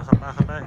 Qaqday.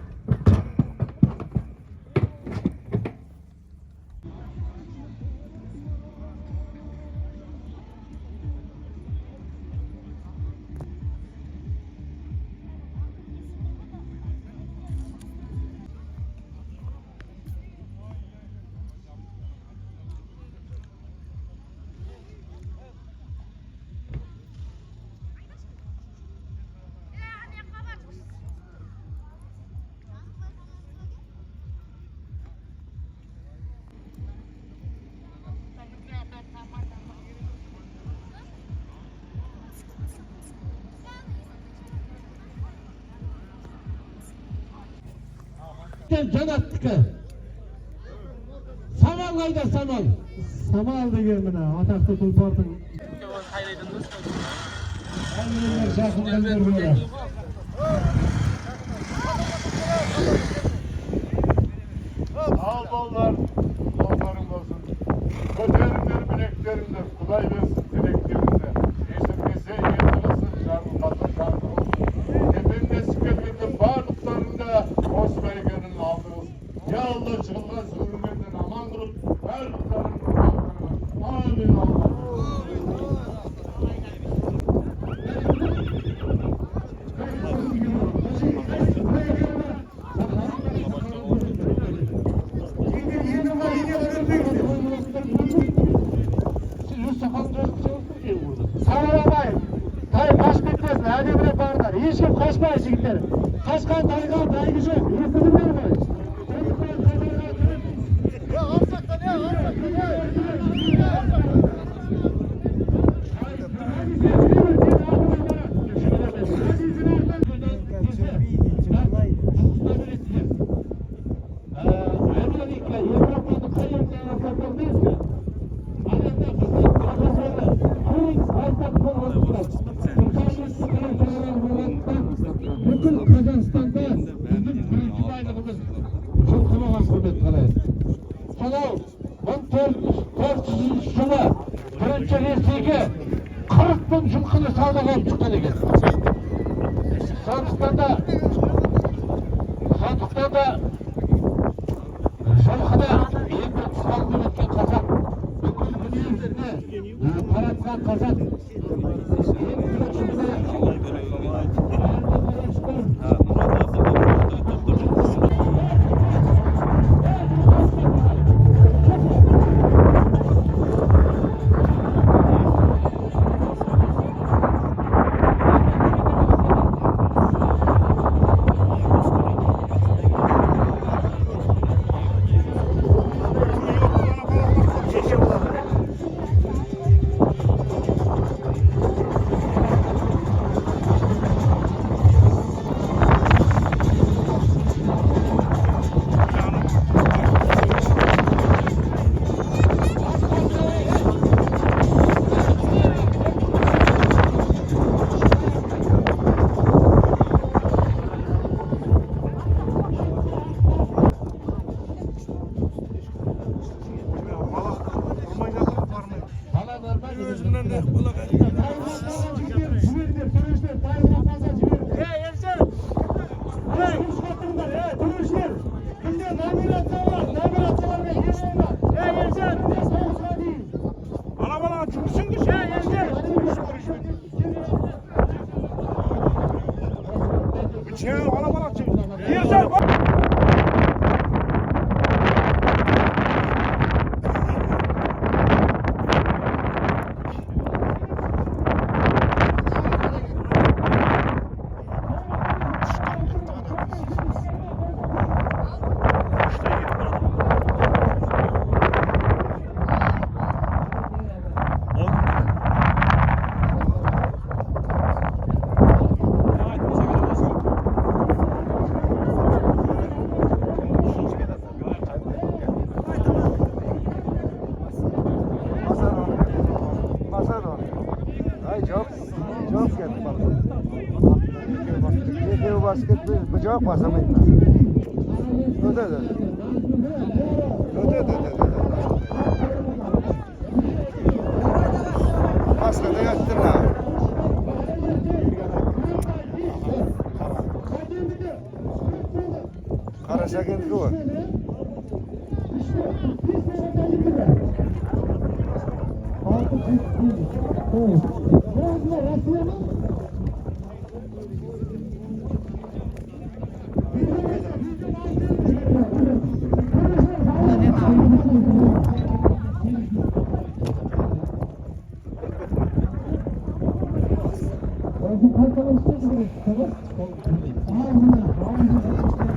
Janatniki. Samal qayda Samal? Samal degan mana ataqli tulporning. Al bollar, bollarım olsun. Köterinler bileklerinde, Kuday versin dileklerinde. Esirgese yetinisin, şarkı batır şarkı olsun. Tepemde siketinde bağırdıklarında hoş belgenin aldınız. Ya Allah çılgın sürünlerden aman kılıp, her tutarın kurbanlarına. Amin Allah. Hadi bire barlar. Hiç kim kaçmayız yigitler. Kaçkan tarikan daygıcı. Yürütülürler mi? Ya alsak da ne? Alsak da ne? Bütün Kazakistan'da bizim birinci bayrağımız çok kılamas hürmet kalayız. Sonal 1400 жылы birinci Reysi'ye 40 bin жылқыны саудаға алып шыққан екен. Сондықтан да жылқыда ең бір тұсалды өткен қазақ, бүкіл дүниесіне таратқан қазақ, ең біріншісі Bıçak basamayın. Öde. Aslında yattın ha. var. Tamam.